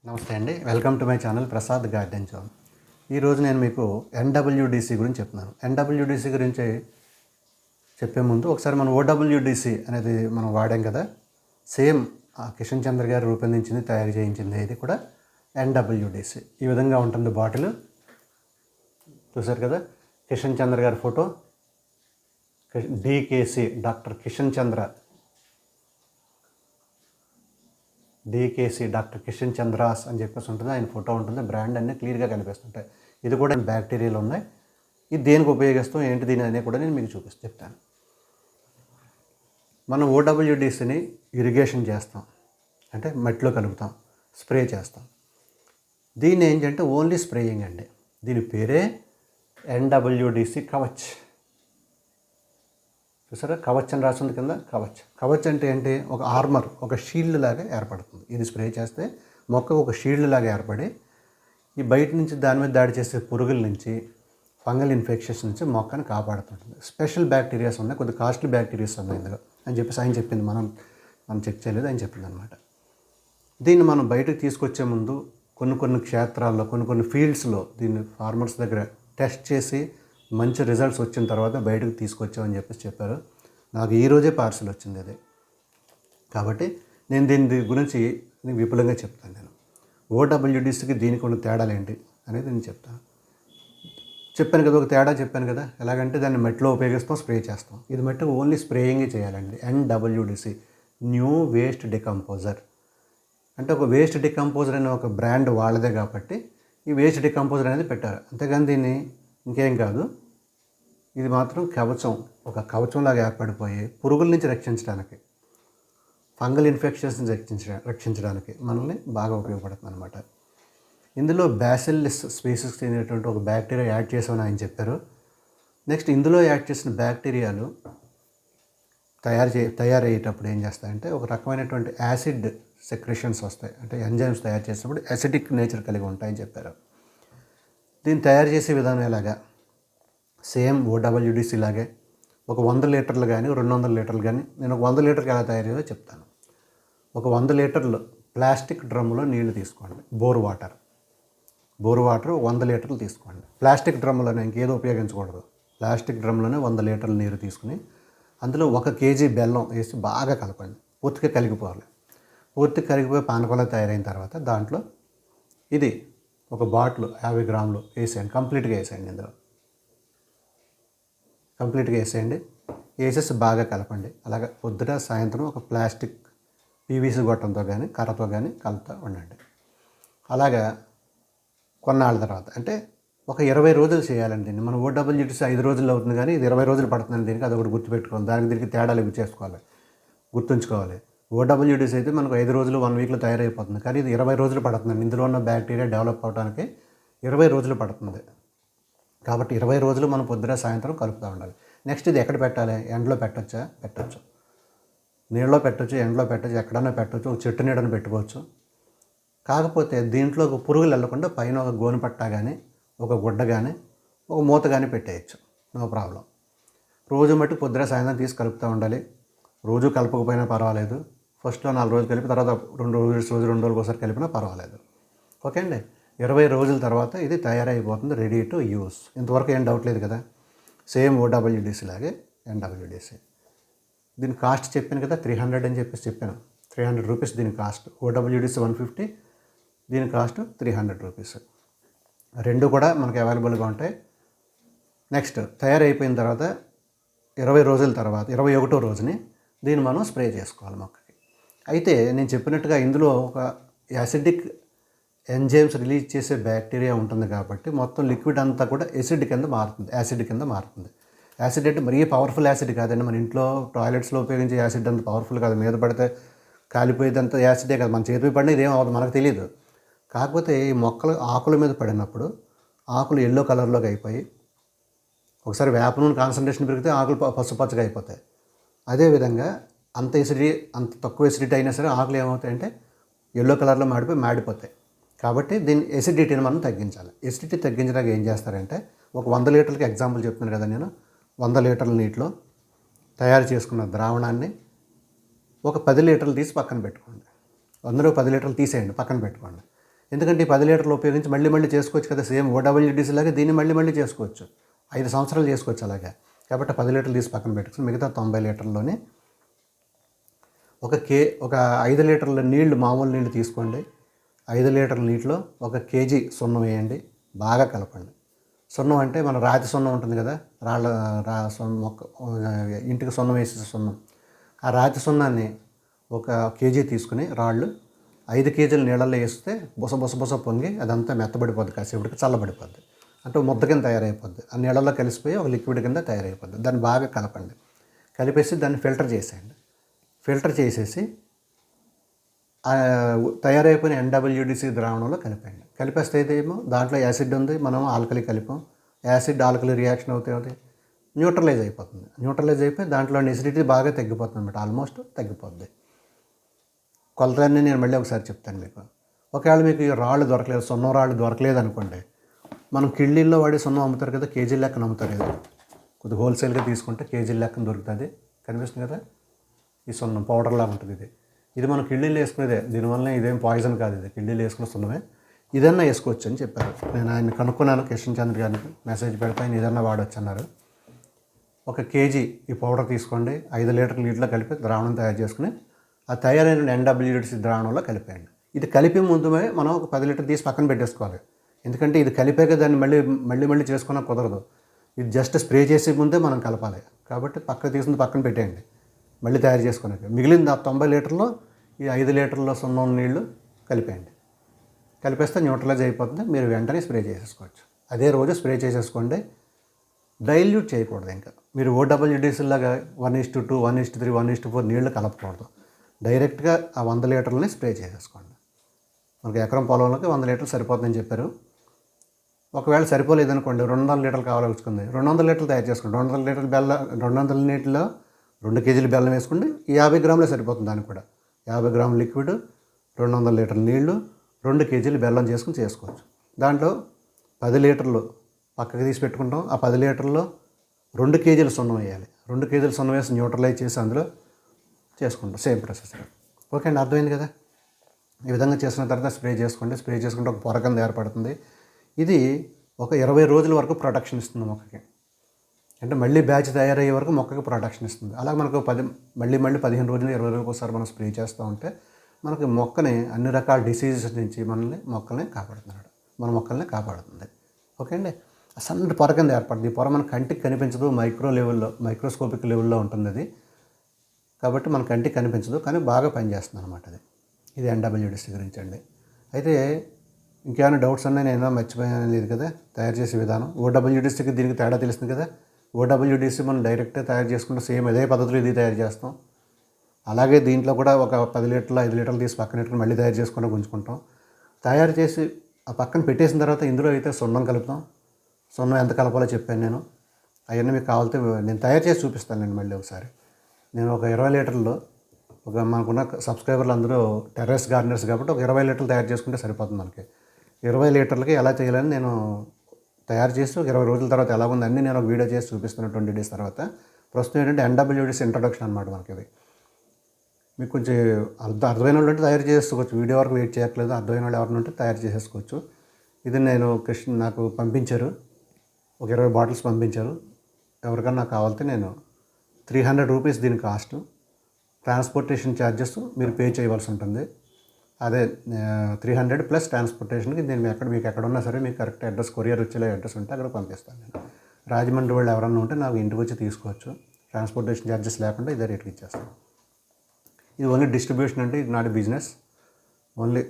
నమస్తే అండి, welcome to my channel Prasad garden zone. ఈరోజు నేను మీకు ఎన్డబ్ల్యూడిసి గురించి చెప్తున్నాను. ఎన్డబ్ల్యూడిసి గురించి చెప్పే ముందు ఒకసారి మనం ఓడబ్ల్యూడిసి అనేది మనం వాడాం కదా, సేమ్ కిషన్ చంద్ర గారు రూపొందించింది, తయారు చేయించింది. ఇది కూడా ఎన్డబ్ల్యూడిసి. ఈ విధంగా ఉంటుంది బాటిల్. చూసారు కదా, కిషన్ చంద్ర గారి ఫోటో, డికేసి డాక్టర్ కిషన్ చంద్ర, డికేసి డాక్టర్ కిషన్ చంద్రాస్ అని చెప్పేసి ఉంటుంది. ఆయన ఫోటో ఉంటుంది, బ్రాండ్ అన్నీ క్లియర్గా కనిపిస్తుంటాయి. ఇది కూడా బ్యాక్టీరియాలు ఉన్నాయి. ఇది దేనికి ఉపయోగిస్తాం, ఏంటి దీని అనేది కూడా నేను మీకు చెప్తాను. మనం ఓడబ్ల్యూడిసిని ఇరిగేషన్ చేస్తాం, అంటే మట్టిలో కలుపుతాం, స్ప్రే చేస్తాం. దీన్ని ఏంటంటే ఓన్లీ స్ప్రేయింగ్ అండి. దీని పేరే ఎన్డబ్ల్యూడిసి కవచ్. చూసారా, కవచ్ అని రాసింది కింద. కవచ్ అంటే ఏంటి? ఒక ఆర్మర్, ఒక షీల్డ్ లాగా ఏర్పడుతుంది. ఇది స్ప్రే చేస్తే మొక్కకు ఒక షీల్డ్ లాగా ఏర్పడి ఈ బయట నుంచి దాని మీద దాడి చేసే పురుగుల నుంచి, ఫంగల్ ఇన్ఫెక్షన్స్ నుంచి మొక్కను కాపాడుతుంటుంది. స్పెషల్ బ్యాక్టీరియాస్ ఉన్నాయి, కొద్ది కాస్ట్లీ బ్యాక్టీరియాస్ ఉన్నాయి ఇందులో అని చెప్పేసి ఆయన చెప్పింది. మనం చెక్ చేయలేదు, ఆయన చెప్పింది అనమాట. దీన్ని మనం బయటకు తీసుకొచ్చే ముందు కొన్ని క్షేత్రాల్లో, కొన్ని ఫీల్డ్స్లో దీన్ని ఫార్మర్స్ దగ్గర టెస్ట్ చేసి మంచి రిజల్ట్స్ వచ్చిన తర్వాత బయటకు తీసుకొచ్చామని చెప్పారు. నాకు ఈరోజే పార్సల్ వచ్చింది అది. కాబట్టి నేను దీని గురించి విపులంగా చెప్తాను. నేను ఓడబ్ల్యూడిసికి దీనికి ఉన్న తేడాలు ఏంటి అనేది నేను చెప్పాను కదా, ఒక తేడా చెప్పాను కదా. ఎలాగంటే దాన్ని మట్టిలో ఉపయోగిస్తాం, స్ప్రే చేస్తాం. ఇది మట్టి ఓన్లీ స్ప్రేయింగ్ చేయాలండి. NWDC, new waste decomposer. అంటే ఒక వేస్ట్ డికంపోజర్ అనే ఒక బ్రాండ్ వాళ్ళదే కాబట్టి ఈ వేస్ట్ డికంపోజర్ అనేది పెట్టారు. అంతేగాని దీన్ని ఇంకేం కాదు. ఇది మాత్రం కవచం, ఒక కవచంలాగా ఏర్పడిపోయి పురుగుల నుంచి రక్షించడానికి, ఫంగల్ ఇన్ఫెక్షన్స్ రక్షించడానికి మనల్ని బాగా ఉపయోగపడుతుంది అనమాట. ఇందులో బ్యాసిల్లస్ స్పీసీస్ అనేటువంటి ఒక బ్యాక్టీరియా యాడ్ చేసామని ఆయన చెప్పారు. నెక్స్ట్ ఇందులో యాడ్ చేసిన బ్యాక్టీరియాలు తయారయ్యేటప్పుడు ఏం చేస్తాయంటే ఒక రకమైనటువంటి యాసిడ్ సెక్రెషన్స్ వస్తాయి. అంటే ఎంజైమ్స్ తయారు చేసినప్పుడు యాసిడిక్ నేచర్ కలిగి ఉంటాయని చెప్పారు. దీన్ని తయారు చేసే విధానం ఎలాగా? సేమ్ ఓడబ్ల్యూడిసి లాగే ఒక 100 లీటర్లు కానీ 200 లీటర్లు కానీ, నేను ఒక 100 లీటర్కి ఎలా తయారు చేయాలో చెప్తాను. ఒక 100 లీటర్లు ప్లాస్టిక్ డ్రమ్ములో నీళ్లు తీసుకోండి. బోర్ వాటర్ 100 లీటర్లు తీసుకోండి. ప్లాస్టిక్ డ్రమ్ములోనే, ఇంకేదో ఉపయోగించకూడదు. ప్లాస్టిక్ డ్రమ్లోనే 100 లీటర్ల నీరు తీసుకుని అందులో 1 కేజీ బెల్లం వేసి బాగా కలపండి. పూర్తిగా కరిగిపోవాలి. పూర్తిగా కరిగిపోయి పానకంలా తయారైన తర్వాత దాంట్లో ఇది ఒక బాటిల్ 50 గ్రాములు వేసేయండి. కంప్లీట్గా వేసేయండి. వేసేసి బాగా కలపండి. అలాగే పొద్దున సాయంత్రం ఒక ప్లాస్టిక్ పీవీసీ గొట్టంతో కానీ కర్రతో కానీ కలుపుతూ ఉండండి. అలాగా కొన్నాళ్ళ తర్వాత, అంటే ఒక 20 రోజులు చేయాలండి దీన్ని. మనం ఓడబ్ల్యూడిసి 5 రోజుల్లో అవుతుంది, కానీ ఇది 20 రోజులు పడుతుందండి దీనికి. అది ఒకటి గుర్తుపెట్టుకోవాలి. దీనికి తేడాలు ఇవి చేసుకోవాలి, గుర్తుంచుకోవాలి. ఓడబ్ల్యూడిసి అయితే మనకు 5 రోజులు 1 వీక్లో తయారైపోతుంది, కానీ ఇది 20 రోజులు పడుతుందండి. ఇందులో ఉన్న బ్యాక్టీరియా డెవలప్ అవడానికి 20 రోజులు పడుతుంది. కాబట్టి 20 రోజులు మనం పొద్దున సాయంత్రం కలుపుతూ ఉండాలి. నెక్స్ట్ ఇది ఎక్కడ పెట్టాలి? ఎండలో పెట్టచ్చు, నీళ్ళలో పెట్టచ్చు, ఎండలో పెట్టచ్చు, ఎక్కడన్నా పెట్టచ్చు, ఒక చెట్టు నీడను పెట్టుకోవచ్చు. కాకపోతే దీంట్లో ఒక పురుగులు వెళ్లకుండా పైన ఒక గోను పట్టా కానీ, ఒక గుడ్డ కానీ, ఒక మూత కానీ పెట్టేయచ్చు, నో ప్రాబ్లం. రోజు మట్టి పొద్దున సాయంత్రం తీసి కలుపుతూ ఉండాలి. రోజు కలపకపోయినా పర్వాలేదు. ఫస్ట్లో 4 రోజులు కలిపి, తర్వాత 2 రోజులకు ఒకసారి కలిపినా పర్వాలేదు. ఓకే అండి. 20 రోజుల తర్వాత ఇది తయారైపోతుంది, రెడీ టు యూస్. ఇంతవరకు ఏం డౌట్ లేదు కదా. సేమ్ ఓడబ్ల్యూడిసి లాగే ఎన్డబ్ల్యూడిసి. దీని కాస్ట్ చెప్పాను కదా, 300 అని చెప్పాను. 300 రూపీస్ దీని కాస్ట్. ఓడబ్ల్యూడిసి 150, దీని కాస్ట్ 300 రూపీస్. రెండు కూడా మనకు అవైలబుల్గా ఉంటాయి. నెక్స్ట్ తయారైపోయిన తర్వాత 20 రోజుల తర్వాత 21వ రోజుని దీన్ని మనం స్ప్రే చేసుకోవాలి మొక్కకి. అయితే నేను చెప్పినట్టుగా ఇందులో ఒక యాసిడిక్ ఎంజైమ్స్ రిలీజ్ చేసే బ్యాక్టీరియా ఉంటుంది కాబట్టి మొత్తం లిక్విడ్ అంతా కూడా యాసిడ్ కింద మారుతుంది. యాసిడ్ అంటే మరీ పవర్ఫుల్ యాసిడ్ కాదండి. మన ఇంట్లో టాయిలెట్స్లో ఉపయోగించే యాసిడ్ అంత పవర్ఫుల్ కాదు. మీద పడితే కాలిపోయేదంతా యాసిడే కాదు. మన చేతిపై పడినా ఇదేం అవ్వదు, మనకు తెలియదు. కాకపోతే ఈ మొక్కలు ఆకుల మీద పడినప్పుడు ఆకులు ఎల్లో కలర్లోకి అయిపోయి, ఒకసారి వేప నూనె కాన్సన్ట్రేషన్ పెరిగితే ఆకులు పసుపచ్చగా అయిపోతాయి. అదేవిధంగా అంత తక్కువ ఎసిడిటీ అయినా సరే ఆకులు ఏమవుతాయంటే ఎల్లో కలర్లో మాడిపోతాయి. కాబట్టి దీని ఎసిడిటీని మనం తగ్గించాలి. ఎసిడిటీ తగ్గించడానికి ఏం చేస్తారంటే, ఒక 100 లీటర్లకి ఎగ్జాంపుల్ చెప్తున్నాను కదా నేను, 100 లీటర్ల నీటిలో తయారు చేసుకున్న ద్రావణాన్ని ఒక 10 లీటర్లు తీసి పక్కన పెట్టుకోండి. అందులో 10 లీటర్లు తీసేయండి, పక్కన పెట్టుకోండి. ఎందుకంటే ఈ 10 లీటర్లు ఉపయోగించి మళ్ళీ మళ్ళీ చేసుకోవచ్చు కదా, సేమ్ ఓడబ్ల్యూడిసి లాగా దీన్ని మళ్ళీ మళ్ళీ చేసుకోవచ్చు, 5 సంవత్సరాలు చేసుకోవచ్చు అలాగా. కాబట్టి 10 లీటర్లు తీసి పక్కన పెట్టుకుని మిగతా 90 లీటర్లోనే ఒక 5 లీటర్ల నీళ్లు, మామూలు నీళ్లు తీసుకోండి. 5 లీటర్ల నీటిలో 1 కేజీ సున్నం వేయండి, బాగా కలపండి. సున్నం అంటే మన రాతి సున్నం ఉంటుంది కదా, ఇంటికి సున్నం వేసే సున్నం, ఆ రాతి సున్నాన్ని 1 కేజీ తీసుకుని రాళ్ళు 5 కేజీల నీళ్ళల్లో వేస్తే బుస పొంగి అదంతా మెత్తబడిపోద్ది, కాసేపటికి చల్లబడిపోద్ది, అంటే ముద్ద కింద తయారైపోద్ది. ఆ నీళ్ళల్లో కలిసిపోయి ఒక లిక్విడ్ కింద తయారైపోద్ది. దాన్ని బాగా కలపండి. కలిపేసి దాన్ని ఫిల్టర్ చేసేయండి. ఫిల్టర్ చేసేసి తయారైపోయిన NWDC ద్రావణంలో కలిపండి. కలిపేస్తే ఏమో దాంట్లో యాసిడ్ ఉంది, మనం ఆల్కలీ కలిపాం, యాసిడ్ ఆల్కలీ రియాక్షన్ అవుతాయి, న్యూట్రలైజ్ అయిపోతుంది. న్యూట్రలైజ్ అయిపోయి దాంట్లో ఎసిడిటీ బాగా తగ్గిపోతుంది అన్నమాట, ఆల్మోస్ట్ తగ్గిపోద్ది. కొలతలన్నీ నేను మళ్ళీ ఒకసారి చెప్తాను మీకు. ఒకవేళ మీకు ఈ రాళ్ళు దొరకలేదు, సున్నం రాళ్ళు దొరకలేదు అనుకోండి, మనం కిళ్ళీల్లో వాడి సున్నం అమ్ముతారు కదా, కేజీ లెక్కన అమ్ముతారు కదా, కొద్దిగా హోల్సేల్గా తీసుకుంటే కేజీ లెక్కన దొరుకుతుంది. కనిపిస్తుంది కదా, ఈ సున్నం పౌడర్లా ఉంటుంది. ఇది మనం కిళ్ళీలు వేసుకునేదే, దీనివల్ల ఇదేం పాయిజన్ కాదు, ఇది కిళ్ళీలు వేసుకున్న సున్నమే. ఇదన్నా వేసుకోవచ్చు అని చెప్పారు. నేను ఆయన కనుక్కున్నాను, కిషన్ చంద్ర గారికి మెసేజ్ పెడితే ఆయన ఇదన్నా వాడచ్చు అన్నారు. 1 కేజీ ఈ పౌడర్ తీసుకోండి, 5 లీటర్ల నీటిలో కలిపి ద్రావణం తయారు చేసుకుని ఆ తయారైన NWDC ద్రావణంలో కలిపేయండి. ఇది కలిపే ముందుమే మనం ఒక 10 లీటర్ తీసి పక్కన పెట్టేసుకోవాలి. ఎందుకంటే ఇది కలిపాక దాన్ని మళ్ళీ చేసుకున్నా కుదరదు. ఇది జస్ట్ స్ప్రే చేసే ముందే మనం కలపాలి. కాబట్టి తీసుకుని పక్కన పెట్టేయండి, మళ్ళీ తయారు చేసుకున్నాక. మిగిలిన 90 లీటర్లో ఈ 5 లీటర్ల సున్నం నీళ్లు కలిపేయండి. కలిపేస్తే న్యూట్రలైజ్ అయిపోతుంది. మీరు వెంటనే స్ప్రే చేసేసుకోవచ్చు. అదే రోజు స్ప్రే చేసేసుకోండి. డైల్యూట్ చేయకూడదు. ఇంకా మీరు OWDC లాగా 1:2, 1:3, 1:4 నీళ్లు కలపకూడదు. డైరెక్ట్గా ఆ 100 లీటర్లని స్ప్రే చేసేసుకోండి. మనకి ఎకరం పొలంలోకి 100 లీటర్లు సరిపోతుందని చెప్పారు. ఒకవేళ సరిపోలేదనుకోండి, 200 లీటర్లు కావాల్సుకుంది, 200 లీటర్లు తయారు చేసుకోండి. 200 లీటర్ల బెల్లం, 200 నీటిలో 2 కేజీల బెల్లం వేసుకోండి. 50 గ్రాములే సరిపోతుంది. దానికి కూడా 50 గ్రాముల లిక్విడ్, 200 లీటర్ల నీళ్లు, 2 కేజీలు బెల్లం చేసుకుని చేసుకోవచ్చు. దాంట్లో 10 లీటర్లు పక్కకి తీసి పెట్టుకుంటాం. ఆ 10 లీటర్లో 2 కేజీల సున్నం వేయాలి. 2 కేజీల సున్నం వేసి న్యూట్రలైజ్ చేసి అందులో చేసుకుంటాం. Same process. ఓకే అండి, అర్థమైంది కదా. ఈ విధంగా చేసిన తర్వాత స్ప్రే చేసుకోండి. స్ప్రే చేసుకుంటే ఒక పొర కింద ఏర్పడుతుంది. ఇది ఒక 20 రోజుల వరకు ప్రొటెక్షన్ ఇస్తుంది మొక్కకి. అంటే మళ్ళీ బ్యాచ్ తయారయ్యే వరకు మొక్కకి ప్రొటెక్షన్ ఇస్తుంది. అలా మనకు మళ్ళీ 15 రోజులు 20 రోజులకు ఒకసారి మనం స్ప్రే చేస్తూ ఉంటే మనకి మొక్కని అన్ని రకాల డిసీజెస్ నుంచి మొక్కల్ని కాపాడుతున్నాడు, మన మొక్కల్ని కాపాడుతుంది. ఓకే అండి. సన్నటి పొర కింద ఏర్పడుతుంది. ఈ పొర మన కంటికి కనిపించదు, మైక్రోస్కోపిక్ లెవెల్లో ఉంటుంది అది. కాబట్టి మన కంటికి కనిపించదు, కానీ బాగా పనిచేస్తుంది అనమాట అది. ఇది NWDC గురించి అండి. అయితే ఇంకేమైనా డౌట్స్ ఉన్నాయి, నేను మర్చిపోయాను లేదు కదా. తయారు చేసే విధానం OWDCకి దీనికి తేడా తెలుస్తుంది కదా. OWDC మనం డైరెక్ట్గా తయారు చేసుకుంటే సేమ్ అదే పద్ధతిలో ఇది తయారు చేస్తాం. అలాగే దీంట్లో కూడా ఒక 10 లీటర్లు 5 లీటర్లు తీసి పక్కన పెట్టుకుని మళ్ళీ తయారు చేసుకుంటూ ఉంచుకుంటాం. తయారు చేసి ఆ పక్కన పెట్టేసిన తర్వాత ఇందులో అయితే సున్నం కలుపుతాం. సున్నం ఎంత కలపాలో చెప్పాను నేను. అవన్నీ మీకు కావాలితే నేను తయారు చేసి చూపిస్తాను నేను మళ్ళీ ఒకసారి. నేను ఒక 20 లీటర్లో మనకున్న సబ్స్క్రైబర్లు అందరూ టెర్రస్ గార్డెనర్స్ కాబట్టి ఒక 20 లీటర్లు తయారు చేసుకుంటే సరిపోతుంది మనకి. 20 లీటర్లకి ఎలా చేయాలని నేను తయారు చేసి 20 రోజుల తర్వాత ఎలా ఉంది అన్నీ నేను ఒక వీడియో చేసి చూపిస్తున్నాను 20 డేస్ తర్వాత. ప్రస్తుతం ఏంటంటే NWDC ఇంట్రొడక్షన్ అనమాట మనకి ఇది. మీకు కొంచెం అర్థమైన వాళ్ళు ఉంటే తయారు చేసుకోవచ్చు. వీడియో వరకు వెయిట్ చేయట్లేదు. అర్థమైన వాళ్ళు ఎవరైనా ఉంటే తయారు చేసేసుకోవచ్చు. ఇది నేను నాకు పంపించారు, ఒక 20 బాటిల్స్ పంపించారు. ఎవరికన్నా కావాలంటే నేను 300 రూపీస్ దీని కాస్ట్. ట్రాన్స్పోర్టేషన్ ఛార్జెస్ మీరు పే చేయవలసి ఉంటుంది. అదే 300 ప్లస్ ట్రాన్స్పోర్టేషన్కి నేను మీకు ఎక్కడ ఉన్నా సరే మీకు కరెక్ట్ అడ్రస్, కొరియర్ వచ్చేలా అడ్రస్ ఉంటే అక్కడ పంపిస్తాను నేను. రాజమండ్రి వాళ్ళు ఎవరన్నా ఉంటే నాకు ఇంటికి వచ్చి తీసుకోవచ్చు. ట్రాన్స్పోర్టేషన్ ఛార్జెస్ లేకుండా ఇదే రేట్కి ఇచ్చేస్తాను. ఇది ఓన్లీ డిస్ట్రిబ్యూషన్ అంటే ఇది నాట్ బిజినెస్, ఓన్లీ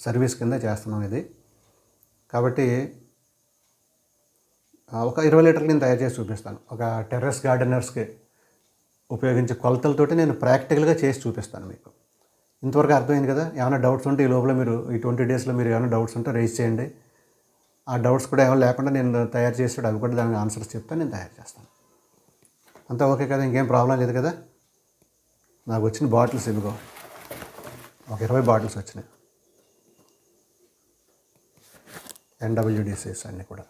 సర్వీస్ కింద చేస్తున్నాం ఇది. కాబట్టి ఒక 20 లీటర్లు నేను తయారు చేసి చూపిస్తాను. ఒక టెర్రస్ గార్డెనర్స్కి ఉపయోగించే కొలతలతోటి నేను ప్రాక్టికల్గా చేసి చూపిస్తాను మీకు. ఇంతవరకు అర్థమైంది కదా. ఏమైనా డౌట్స్ ఉంటే ఈ లోపల మీరు ఈ 20 డేస్లో మీరు ఏమైనా డౌట్స్ ఉంటే రైజ్ చేయండి. ఆ డౌట్స్ కూడా ఏమైనా లేకుండా నేను తయారు చేసి అవి కూడా దానికి ఆన్సర్స్ చెప్తాను, నేను తయారు చేస్తాను. అంతా ఓకే కదా, ఇంకేం ప్రాబ్లం లేదు కదా. నాకు వచ్చిన బాటిల్స్ ఇదిగో ఒక 20 బాటిల్స్ వచ్చినాయి. NWDCs అన్నీ కూడా.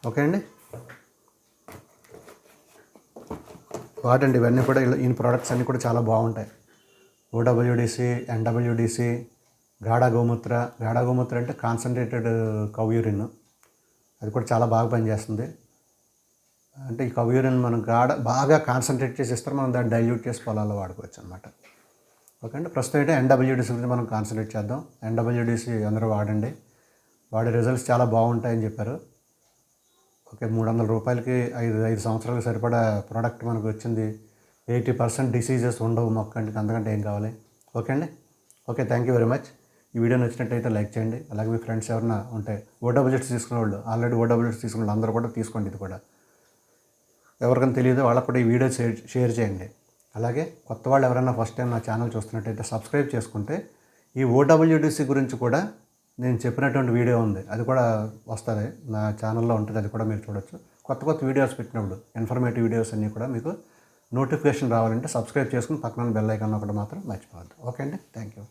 ఓకే అండి, వాడండి ఇవన్నీ కూడా. ఈ ప్రోడక్ట్స్ అన్నీ కూడా చాలా బాగుంటాయి. ఓడబ్ల్యూడిసి, ఎన్డబ్ల్యూడిసి, గాఢా గోమూత్ర అంటే కాన్సన్ట్రేటెడ్ కౌ యూరిన్, అది కూడా చాలా బాగా పనిచేస్తుంది. అంటే ఈ కౌ యూరిన్ మనం బాగా కాన్సన్ట్రేట్ చేసి ఇస్తారు, మనం దాన్ని డైల్యూట్ చేసి పొలాల్లో వాడుకోవచ్చు అనమాట. ఓకే అండి. ప్రస్తుతం అయితే ఎన్డబ్ల్యూడిసి గురించి మనం కాన్సన్ట్రేట్ చేద్దాం. ఎన్డబ్ల్యూడిసి అందరూ వాడండి, వాడే రిజల్ట్స్ చాలా బాగుంటాయని చెప్పారు. ఓకే, 300 రూపాయలకి 5 సంవత్సరాలకు సరిపడా ప్రోడక్ట్ మనకు వచ్చింది. 80% డిసీజెస్ ఉండవు మొక్కకి, అంతకంటే ఏం కావాలి. ఓకే అండి. Okay, thank you very much. ఈ వీడియో నచ్చినట్టయితే లైక్ చేయండి. అలాగే మీ ఫ్రెండ్స్ ఎవరైనా ఉంటే ఓడబ్ల్యూఎస్ తీసుకునే వాళ్ళు, ఆల్రెడీ ఓడబ్ల్యూఎస్ తీసుకున్న వాళ్ళు అందరూ కూడా తీసుకోండి. ఇది కూడా ఎవరికైనా తెలియదు వాళ్ళకు కూడా ఈ వీడియో షేర్ చేయండి. అలాగే కొత్త వాళ్ళు ఎవరైనా ఫస్ట్ టైం నా ఛానల్ చూస్తున్నట్టయితే సబ్స్క్రైబ్ చేసుకుంటే ఈ ఓడబ్ల్యూడిసి గురించి కూడా నేను చెప్పినటువంటి వీడియో ఉంది, అది కూడా వస్తుంది నా ఛానల్లో ఉంటుంది, అది కూడా మీరు చూడొచ్చు. కొత్త వీడియోస్ పెట్టినప్పుడు ఇన్ఫర్మేటివ్ వీడియోస్ అన్నీ కూడా మీకు నోటిఫికేషన్ రావాలంటే సబ్స్క్రైబ్ చేసుకుని పక్కన బెల్ ఐకాన్ ఒకటి మాత్రం మర్చిపోవద్దు. ఓకే అండి, థ్యాంక్ యూ.